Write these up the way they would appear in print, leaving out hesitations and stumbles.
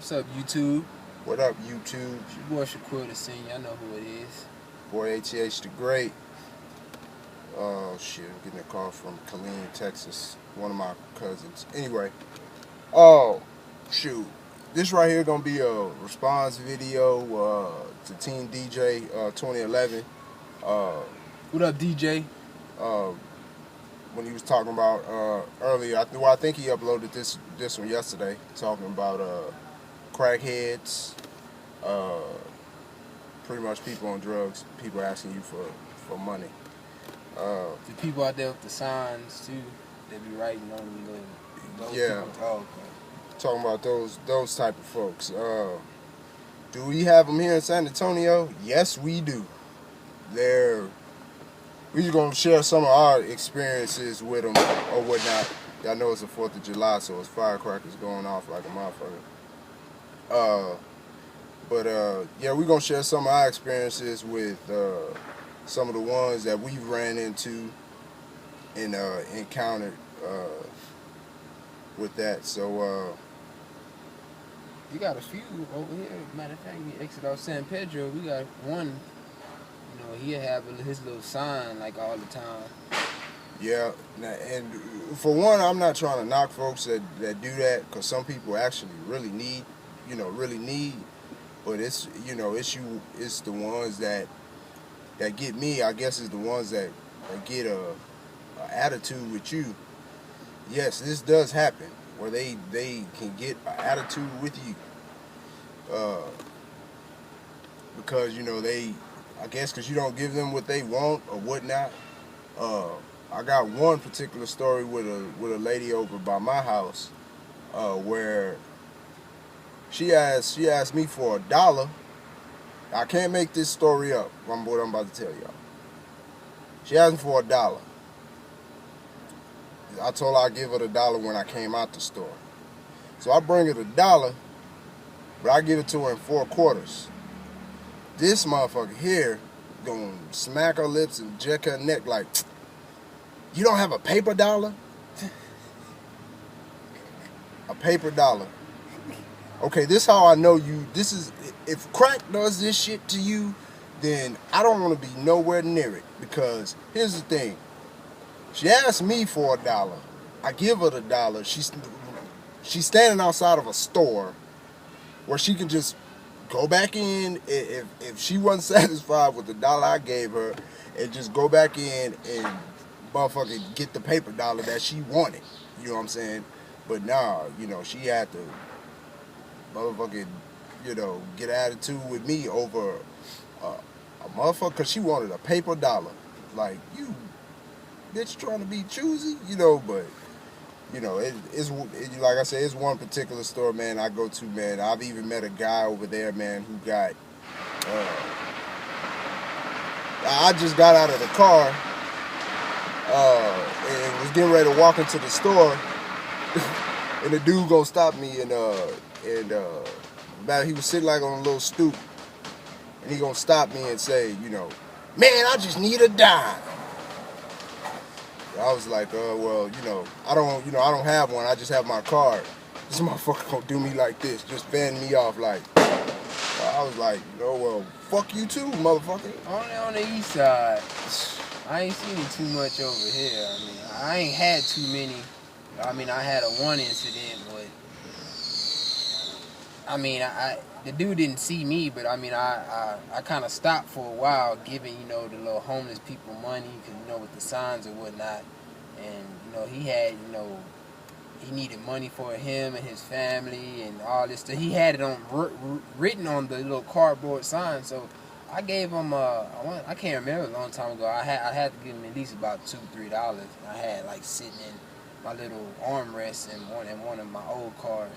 What's up, YouTube? What up, YouTube? It's your boy Shaquille the Senior. I know who it is. Boy, ATH the Great. Oh, shit. I'm getting a call from Killeen, Texas. One of my cousins. Anyway. Oh, shoot. This right here gonna be a response video to Teen DJ 2011. What up, DJ? When he was talking about earlier, I think he uploaded this one yesterday, talking about crackheads, pretty much people on drugs, people asking you for money. The people out there with the signs too, they be writing on those yeah. people. Oh, okay. Talking about those type of folks. Do we have them here in San Antonio? Yes, we do. We just gonna share some of our experiences with them or whatnot. Y'all know it's the 4th of July, so it's firecrackers going off like a motherfucker. Yeah, we're gonna share some of our experiences with some of the ones that we've ran into and encountered with that. So we got a few over here. Matter of fact, we exit off San Pedro. We got one. You know, he'll have his little sign like all the time. Yeah, and for one, I'm not trying to knock folks that do that, because some people actually really need. But it's the ones that get me. I guess is the ones that get a attitude with you. Yes, this does happen where they can get an attitude with you, because I guess because you don't give them what they want or whatnot. I got one particular story with a lady over by my house, where she asked me for $1. I can't make this story up. What I'm about to tell y'all. She asked me for $1. I told her I'd give her the $1 when I came out the store. So I bring her the $1, but I give it to her in 4 quarters. This motherfucker here gonna smack her lips and jerk her neck like, you don't have a paper $1? A paper $1. Okay, this how I know you. This is, if crack does this shit to you, then I don't want to be nowhere near it. Because here's the thing. She asked me for $1. I give her the $1. She's standing outside of a store where she can just go back in if she wasn't satisfied with the $1 I gave her, and just go back in and motherfucking get the paper $1 that she wanted. You know what I'm saying? But nah, she had to motherfucking, get attitude with me over a motherfucker, because she wanted a paper $1. Like, you bitch trying to be choosy, but it's like I said, it's one particular store, man, I go to, man. I've even met a guy over there, man, who got I just got out of the car and was getting ready to walk into the store and the dude gonna stop me and he was sitting like on a little stoop, and he gonna stop me and say, man, I just need a dime. I was like, well, I don't have one. I just have my card. This motherfucker gonna do me like this, just fanning me off like. I was like, well, fuck you too, motherfucker. Only on the east side. I ain't seen it too much over here. I mean, I ain't had too many. I mean, I had one incident, but I mean, the dude didn't see me, but I mean, I kind of stopped for a while, giving the little homeless people money, because with the signs and whatnot, and he had he needed money for him and his family and all this stuff. He had it on written on the little cardboard sign, so I gave him I can't remember, a long time ago. I had to give him at least about $2-3. I had like sitting in my little armrest in one of my old cars.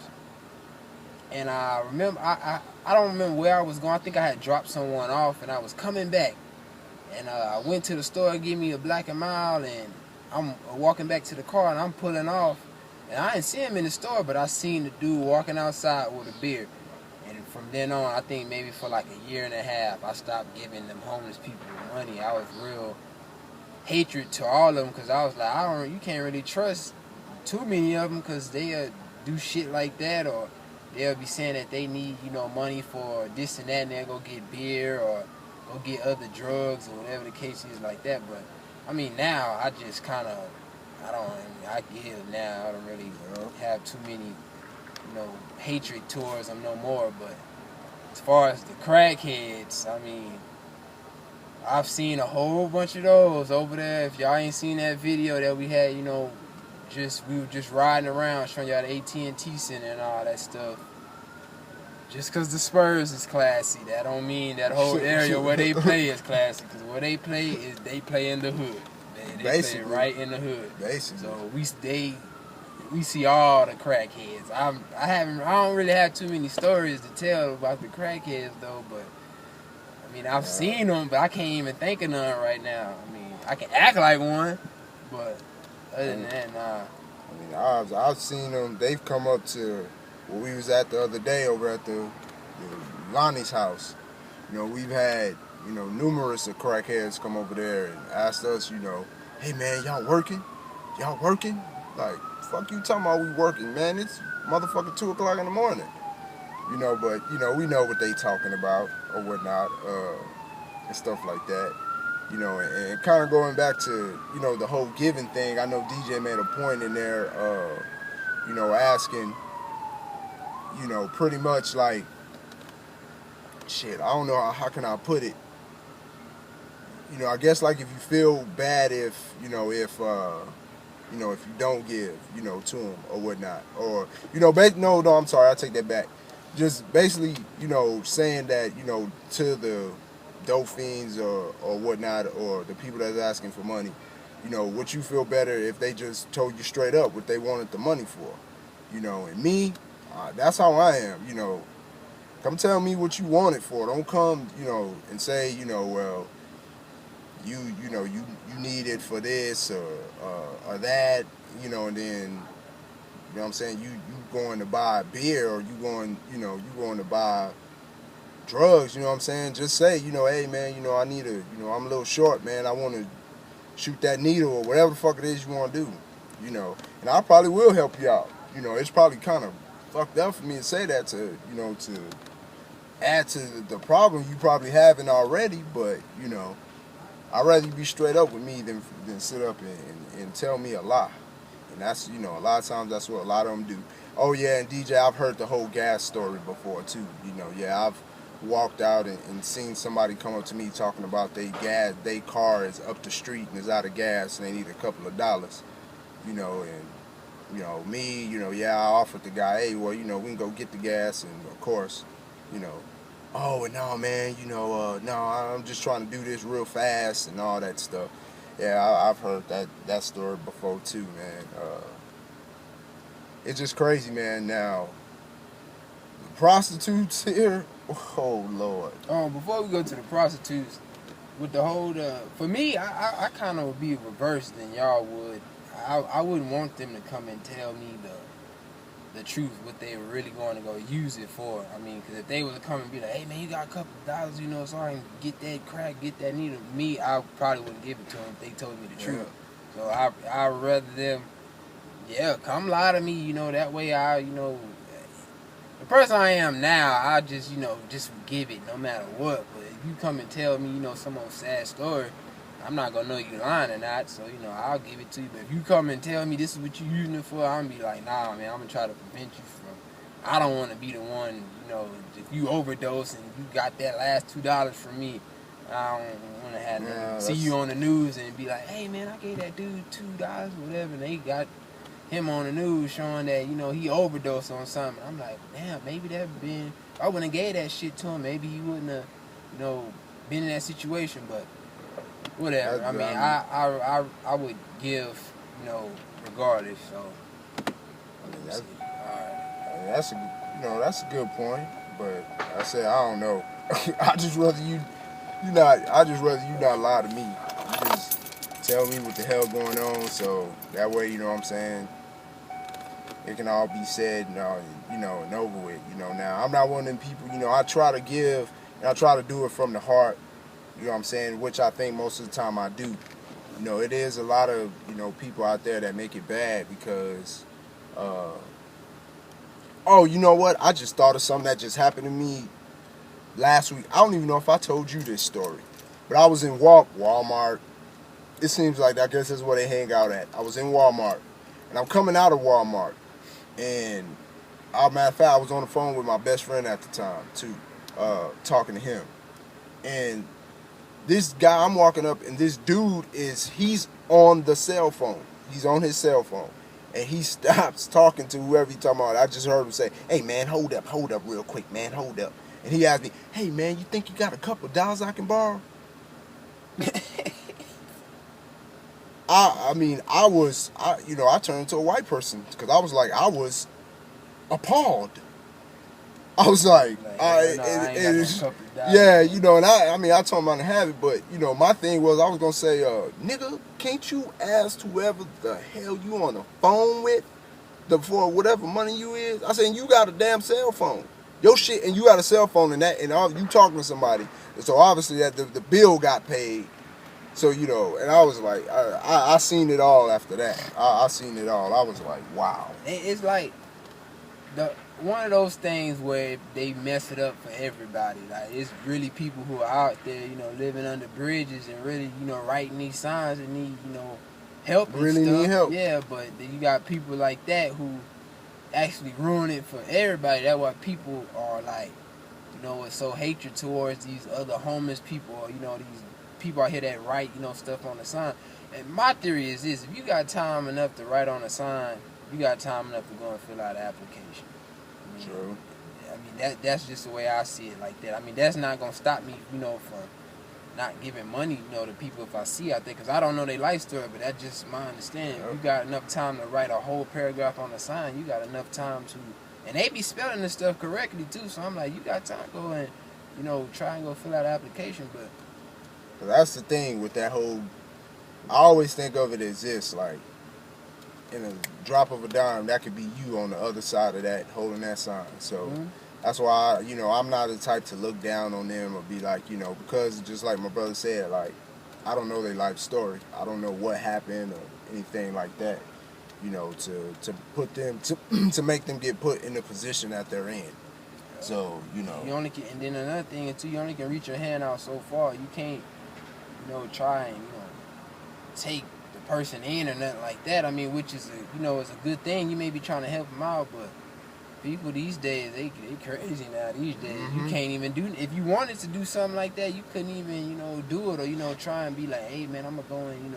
And I remember, I don't remember where I was going. I think I had dropped someone off, and I was coming back. And I went to the store, give me a Black and Mild, and I'm walking back to the car, and I'm pulling off. And I didn't see him in the store, but I seen the dude walking outside with a beer. And from then on, I think maybe for like a year and a half, I stopped giving them homeless people money. I was real hatred to all of them, because I was like, you can't really trust too many of them, because they do shit like that, or they'll be saying that they need, you know, money for this and that, and they'll go get beer or go get other drugs or whatever the case is like that. But I mean, now I just kind of, I give now. I don't really have too many, you know, hatred towards them no more. But as far as the crackheads, I mean, I've seen a whole bunch of those over there. If y'all ain't seen that video that we had, you know, we were just riding around showing y'all the AT&T Center and all that stuff. Just because the Spurs is classy, that don't mean that whole area where they play is classy. Because where they play in the hood. They play right in the hood. Basically. So we see all the crackheads. I don't really have too many stories to tell about the crackheads though, but I mean I've seen them, but I can't even think of none right now. I mean I can act like one, but other than that, nah. I mean I've seen them. They've come up to where we was at the other day over at the Lonnie's house. You know, we've had, you know, numerous of crackheads come over there and asked us, you know, hey man, y'all working? Y'all working? Like, fuck you talking about we working, man. It's motherfucking 2 o'clock in the morning. You know, but, you know, we know what they talking about or whatnot, and stuff like that. You know, and kind of going back to, you know, the whole giving thing, I know DJ made a point in there, you know, asking, you know, pretty much like, shit, I don't know how can I put it. You know, I guess like if you feel bad if you don't give, you know, to them or whatnot, or you know, no, I'm sorry, I take that back. Just basically, you know, saying that, you know, to the dope fiends or whatnot, or the people that's asking for money, you know, would you feel better if they just told you straight up what they wanted the money for? You know, and me, that's how I am. You know, come tell me what you want it for. Don't come, you know, and say, you know, well, you need it for this or that, you know, and then, you know what I'm saying, you going to buy beer or you going to buy drugs, you know what I'm saying? Just say, you know, hey man, you know, I'm a little short, man. I want to shoot that needle or whatever the fuck it is you want to do, you know. And I probably will help you out. You know, it's probably kind of fucked up for me to say that to, you know, to add to the problem you probably having already, but, you know, I'd rather you be straight up with me than sit up and tell me a lie. And that's, you know, a lot of times that's what a lot of them do. Oh, yeah, and DJ, I've heard the whole gas story before, too. You know, yeah, I've walked out and seen somebody come up to me talking about they car is up the street and is out of gas and they need a couple of dollars. You know, and, you know, me, you know, yeah, I offered the guy, hey, well, you know, we can go get the gas. And, of course, you know, oh, no, man, you know, no, I'm just trying to do this real fast and all that stuff. Yeah, I've heard that story before, too, man. It's just crazy, man. Now, the prostitutes here, oh, Lord. Before we go to the prostitutes, with the whole, for me, I kind of would be reversed than y'all would. I wouldn't want them to come and tell me the truth, what they were really going to go use it for. I mean, because if they were to come and be like, hey, man, you got a couple of dollars, you know, so I can get that crack, get that needle. Me, I probably wouldn't give it to them if they told me the truth. So I'd rather them, come lie to me, you know, that way the person I am now, I just, you know, just give it no matter what. But if you come and tell me, you know, some old sad story, I'm not going to know you lying or not, so, you know, I'll give it to you. But if you come and tell me this is what you're using it for, I'm going to be like, nah, man, I'm going to try to prevent you from, I don't want to be the one, you know, if you overdose and you got that last $2 from me, I don't want to have see you on the news and be like, hey, man, I gave that dude $2, whatever, and they got him on the news showing that, you know, he overdosed on something. I'm like, damn, maybe if I wouldn't have gave that shit to him, maybe he wouldn't have, you know, been in that situation, but whatever. I mean, I would give, you know, regardless. So, that's a good point. But I said I don't know. I just rather you not lie to me. You just tell me what the hell going on. So that way, you know what I'm saying, it can all be said, you know, and over with. You know, now I'm not one of them people. You know, I try to give and I try to do it from the heart. You know what I'm saying? Which I think most of the time I do. You know, it is a lot of, you know, people out there that make it bad because Oh, you know what? I just thought of something that just happened to me last week. I don't even know if I told you this story, but I was in Walmart. It seems like I guess that's where they hang out at. I was in Walmart, and I'm coming out of Walmart, and matter of fact, I was on the phone with my best friend at the time too, talking to him, and this guy, I'm walking up, and this dude he's on the cell phone. He's on his cell phone, and he stops talking to whoever he's talking about. I just heard him say, "Hey man, hold up real quick, man, hold up." And he asked me, "Hey man, you think you got a couple of dollars I can borrow?" I turned into a white person because I was like, I was appalled. I was like, yeah, and I told him I didn't have it, but my thing was I was gonna say, nigga, can't you ask whoever the hell you on the phone with for whatever money you is? I said, you got a damn cell phone, your shit, and you got a cell phone, and all, you talking to somebody, so obviously that the bill got paid. So, and I was like, I seen it all after that. I seen it all. I was like, wow. It's like one of those things where they mess it up for everybody. Like, it's really people who are out there, living under bridges and really, writing these signs and need, help and really stuff. Need help. Yeah, but then you got people like that who actually ruin it for everybody. That's why people are like, it's so hatred towards these other homeless people, or, these people out here that write, stuff on the sign. And my theory is this: if you got time enough to write on a sign, you got time enough to go and fill out an application. True. That's just the way I see it, like that. That's not gonna stop me, from not giving money, to people if I see out there, because I don't know their life story, but that's just my understanding. Yep. You got enough time to write a whole paragraph on the sign. You got enough time to, and they be spelling this stuff correctly too. So I'm like, you got time to go and, try and go fill out an application, but. That's the thing with that whole. I always think of it as this, like, in a drop of a dime, that could be you on the other side of that, holding that sign. So that's why, I'm not the type to look down on them or be like, because just like my brother said, like, I don't know their life story. I don't know what happened or anything like that, to put them, to make them get put in the position that they're in. So, You only can, and then another thing, too, you only can reach your hand out so far. You can't, try and, take the person in or nothing like that. Which is is a good thing. You may be trying to help them out, but people these days, they crazy now these days. Mm-hmm. You can't even do, if you wanted to do something like that, you couldn't even, do it, or, try and be like, hey man, I'm gonna go and,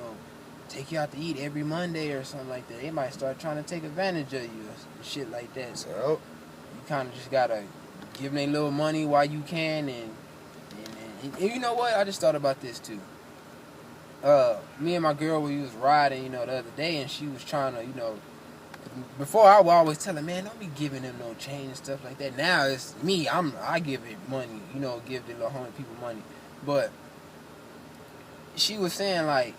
take you out to eat every Monday or something like that. They might start trying to take advantage of you or shit like that. So you kind of just gotta give them a little money while you can, and you know what? I just thought about this too. Me and my girl, we was riding, the other day, and she was trying to, before I would always tell her, man, don't be giving them no change and stuff like that. Now it's me, I give it money, give the little homie people money. But she was saying, like,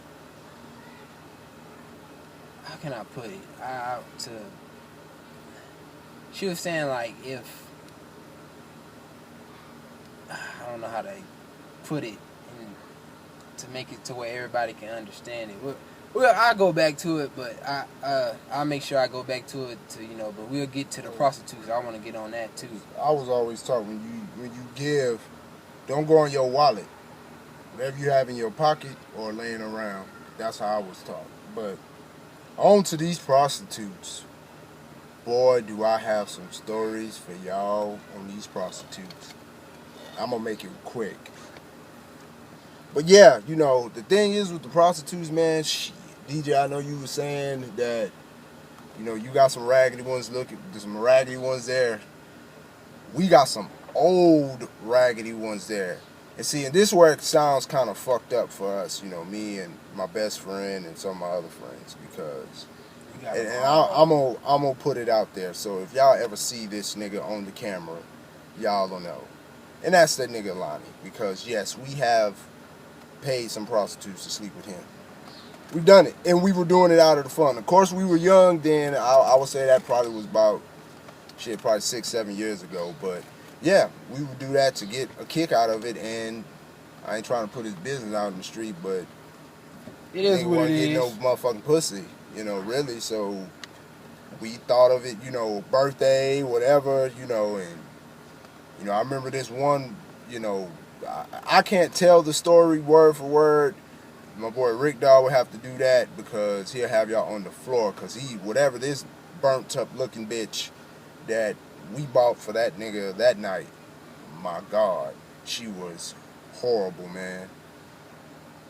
how can I put it? She was saying, like, if, I don't know how to put it to make it to where everybody can understand it. Well, I'll go back to it, but I'll make sure I go back to it but we'll get to the prostitutes. I want to get on that too. I was always taught when you give, don't go in your wallet. Whatever you have in your pocket or laying around, that's how I was taught. But on to these prostitutes. Boy, do I have some stories for y'all on these prostitutes. I'm going to make it quick. But yeah, the thing is with the prostitutes, man, DJ, I know you were saying that, you got some raggedy ones there's some raggedy ones there. We got some old raggedy ones there. And see, and this is where it sounds kind of fucked up for us, me and my best friend and some of my other friends, because, and I'm gonna put it out there. So if y'all ever see this nigga on the camera, y'all don't know. And that's that nigga Lonnie, because yes, we have paid some prostitutes to sleep with him. We've done it, and we were doing it out of the fun. Of course, we were young then. I would say that probably was about, probably 6-7 years ago. But yeah, we would do that to get a kick out of it, and I ain't trying to put his business out in the street, but it is what it is. No motherfucking pussy, really. So we thought of it, birthday, whatever, and I remember this one, I can't tell the story word for word. My boy Rick Dawg would have to do that because he'll have y'all on the floor because whatever this burnt up looking bitch that we bought for that nigga that night, my God, she was horrible, man.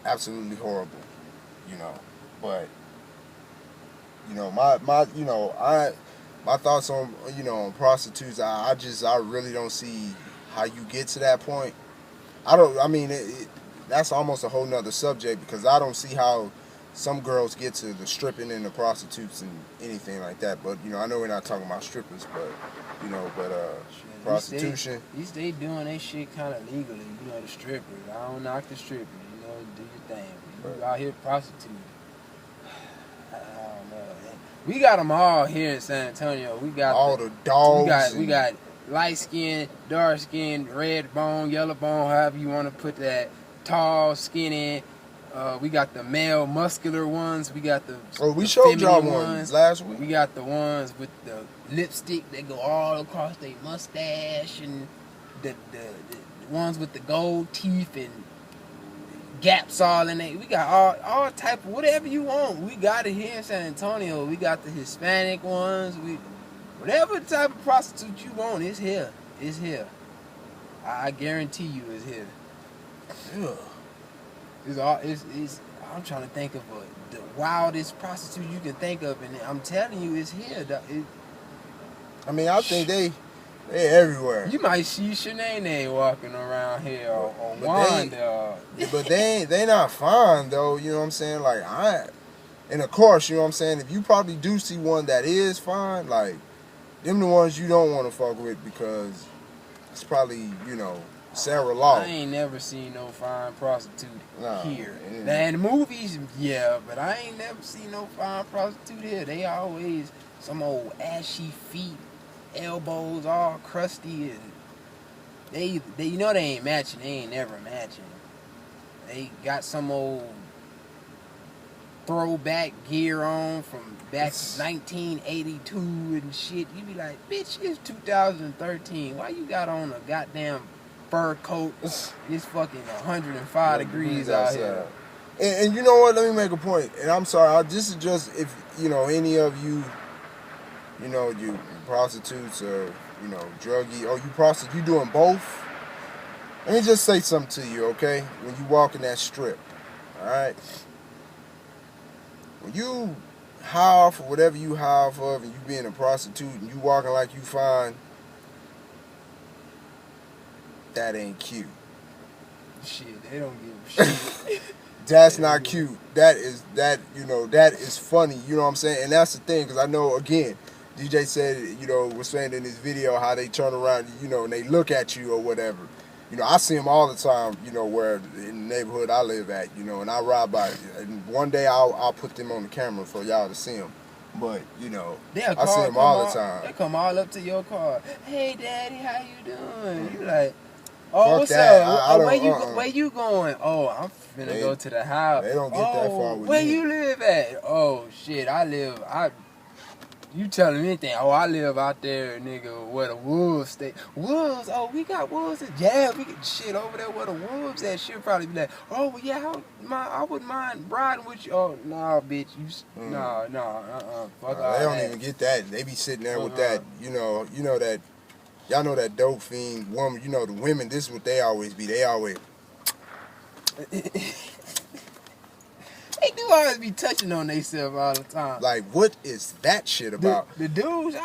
Absolutely horrible, but my thoughts on on prostitutes. I really don't see how you get to that point. That's almost a whole nother subject because I don't see how some girls get to the stripping and the prostitutes and anything like that. But I know we're not talking about strippers, but prostitution. At least they doing that shit kind of legally. The strippers. I don't knock the strippers. Do your thing. You out here prostituting. I don't know. We got them all here in San Antonio. We got all the dogs. We got light skin, dark skin, red bone, yellow bone, however you want to put that. Tall, skinny. We got the male muscular ones. We got the we showed y'all ones last week. We got the ones with the lipstick that go all across their mustache, and the ones with the gold teeth and gaps all in it. We got all type of whatever you want. We got it here in San Antonio. We got the Hispanic ones. Whatever type of prostitute you want, it's here. It's here. I guarantee you, it's here. Ugh. I'm trying to think of the wildest prostitute you can think of, and I'm telling you, it's here. I think they're everywhere. You might see Shanae walking around here or Wanda. But they not fine though. You know what I'm saying? And of course, you know what I'm saying. If you probably do see one that is fine, like them the ones you don't want to fuck with because it's probably Sarah Law. I ain't never seen no fine prostitute here. Yeah. Now in the movies, yeah, but I ain't never seen no fine prostitute here. They always some old ashy feet, elbows all crusty, and they ain't matching. They ain't never matching. They got some old throwback gear on from back 1982 and shit. You be like, bitch, it's 2013. Why you got on a goddamn fur coat? It's fucking 105 degrees out here. And you know what? Let me make a point. And I'm sorry. This is just if any of you, you prostitutes or druggie or you doing both. Let me just say something to you, okay? When you walk in that strip, all right. When you hire for whatever you hire for, and you being a prostitute and you walking like you fine, that ain't cute. Shit, they don't give a shit. That's not cute. That is funny. You know what I'm saying? And that's the thing, because I know, again, DJ said, was saying in his video how they turn around, and they look at you or whatever. I see them all the time, where in the neighborhood I live at, and I ride by. And one day I'll put them on the camera for y'all to see them. But, I see them all the time. They come all up to your car. Hey, Daddy, how you doing? You like, oh, fuck what's that. up? Where you going? Oh, I'm finna go to the house. They don't get that far with where me. you live at? Oh, shit, you telling me anything. Oh, I live out there, nigga, where the wolves stay. Wolves? Oh, we got wolves. Yeah, we get shit over there where the wolves at. She'll probably be like, oh, well, yeah, I wouldn't mind riding with you. Oh, nah, bitch. Fuck all They don't that. even get that. They be sitting there with that, that, y'all know that dope fiend woman, the women, this is what they always be. They always. They do always be touching on themselves all the time. Like, what is that shit about? The dudes,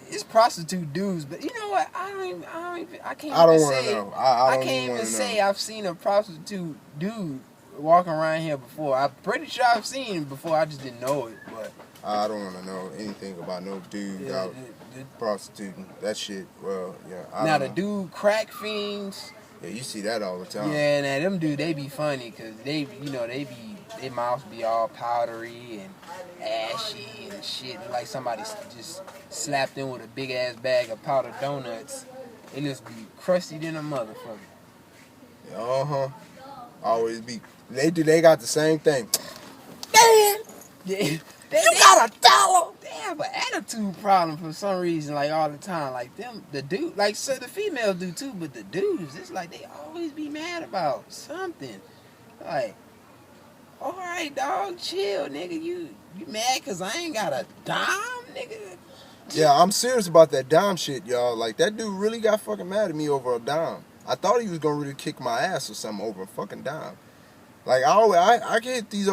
it's prostitute dudes, but you know what? I can't even say I've seen a prostitute dude walking around here before. I'm pretty sure I've seen him before. I just didn't know it, but I don't want to know anything about no dude out prostituting. That shit, well, yeah. Now the dude crack fiends. Yeah, you see that all the time. Yeah, now them dudes, they be funny because their mouths be all powdery and ashy and shit. Like somebody just slapped in with a big ass bag of powdered donuts. They just be crusty than a motherfucker. Always be. They got the same thing. Man! Yeah. You got $1? They have an attitude problem for some reason, like all the time. Like them, the dude, like so the females do too, but the dudes, it's like they always be mad about something. Like, all right, dog, chill, nigga. You mad because I ain't got a dime, nigga? Yeah, I'm serious about that dime shit, y'all. Like, that dude really got fucking mad at me over a dime. I thought he was gonna really kick my ass or something over a fucking dime. Like, I get these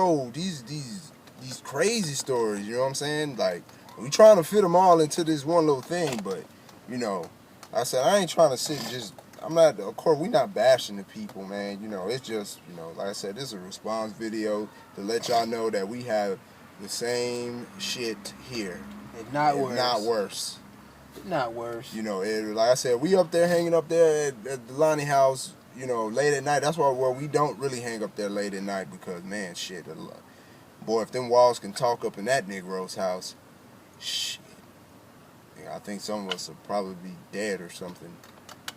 crazy stories, you know what I'm saying? Like, we trying to fit them all into this one little thing, but, you know, I said, I ain't trying to sit just, I'm not, of course, we not bashing the people, man. You know, it's just, you know, like I said, this is a response video to let y'all know that we have the same shit here. If not worse. Not worse. Not worse. You know, like I said, we up there hanging up there at the Lonnie house, you know, late at night. That's why we don't really hang up there late at night because, man, shit. Boy, if them walls can talk up in that Negro's house, shit. Yeah, I think some of us will probably be dead or something.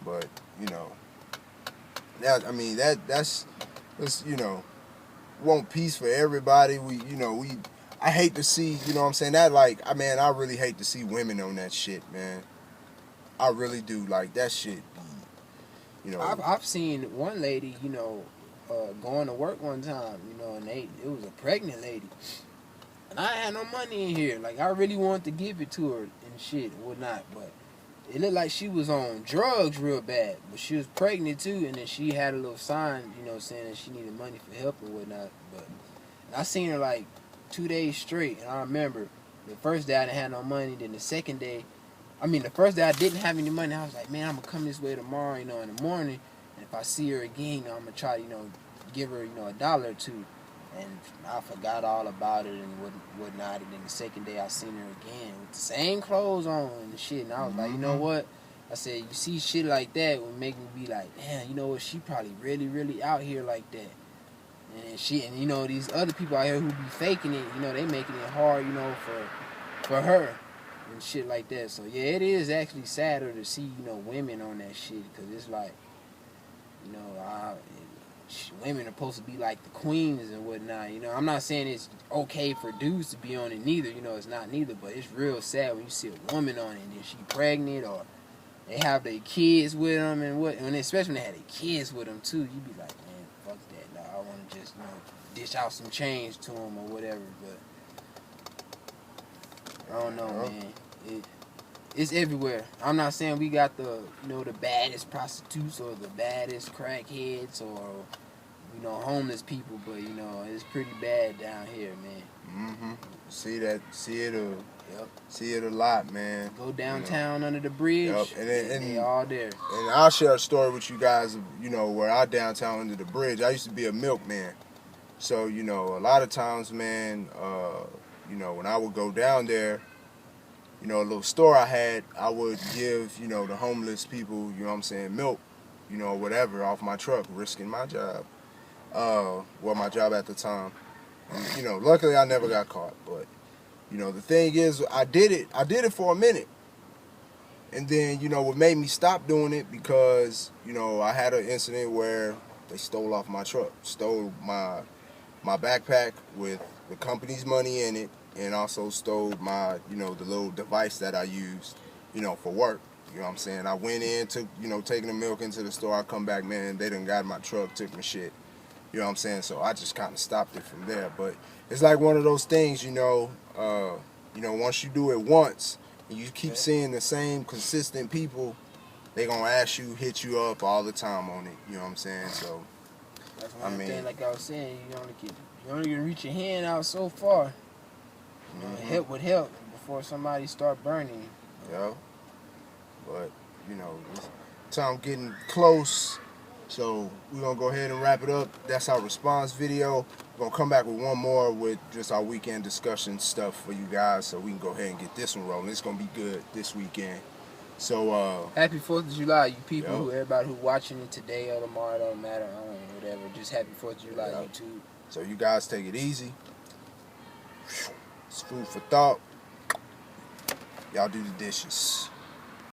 But, you know, that's you know, want peace for everybody. I hate to see, you know what I'm saying, that like, I really hate to see women on that shit, man. I really do. Like, that shit, you know. I've seen one lady, you know, going to work one time, you know, and it was a pregnant lady. And I had no money in here. Like, I really wanted to give it to her and shit and whatnot, but it looked like she was on drugs real bad. But she was pregnant too, and then she had a little sign, you know, saying that she needed money for help and whatnot. But I seen her like 2 days straight, and I remember the first day I didn't have no money. Then the first day I didn't have any money. I was like, man, I'm gonna come this way tomorrow, you know, in the morning, and if I see her again, you know, I'm gonna try to, you know, give her, you know, $1 or $2. And I forgot all about it and whatnot. And then the second day I seen her again with the same clothes on and shit. And I was like, you know what? I said, you see shit like that would make me be like, damn, you know what? She probably really, really out here like that. And you know, these other people out here who be faking it, you know, they making it hard, you know, for her and shit like that. So yeah, it is actually sadder to see, you know, women on that shit, because it's like, you know, women are supposed to be like the queens and whatnot. You know, I'm not saying it's okay for dudes to be on it neither. You know, it's not neither, but it's real sad when you see a woman on it and then she pregnant or they have their kids with them and especially when they have their kids with them too. You be like, man, fuck that. Nah, I want to just, you know, dish out some change to them or whatever. But I don't know, man. It's everywhere. I'm not saying we got the, you know, the baddest prostitutes or the baddest crackheads or, you know, homeless people, but, you know, it's pretty bad down here, man. See it a lot, man. Go downtown, you know, under the bridge. Yep. And they all there. And I'll share a story with you guys, you know, where I downtown under the bridge. I used to be a milkman. So, you know, a lot of times, man, you know, when I would go down there, you know, a little store I had, I would give, you know, the homeless people, you know what I'm saying, milk, you know, whatever, off my truck, risking my job. My job at the time. And, you know, luckily I never got caught. But, you know, the thing is, I did it for a minute. And then, you know, what made me stop doing it, because, you know, I had an incident where they stole off my truck, stole my backpack with the company's money in it, and also stole my, you know, the little device that I used, you know, for work. You know what I'm saying? I went in, took, you know, taking the milk into the store. I come back, man, they done got my truck, took my shit. You know what I'm saying? So I just kind of stopped it from there. But it's like one of those things, you know, once you do it once, and you keep seeing the same consistent people, they gonna ask you, hit you up all the time on it. You know what I'm saying? So, that's one thing, like I was saying, you only can reach your hand out so far. You know, help would help before somebody start burning. Yeah. But, you know, time getting close. So we're going to go ahead and wrap it up. That's our response video. We're going to come back with one more with just our weekend discussion stuff for you guys, so we can go ahead and get this one rolling. It's going to be good this weekend. So, happy 4th of July, you people, everybody who watching it today or tomorrow, don't matter, whatever. Just happy 4th of July, YouTube. So you guys take it easy. It's food for thought. Y'all do the dishes.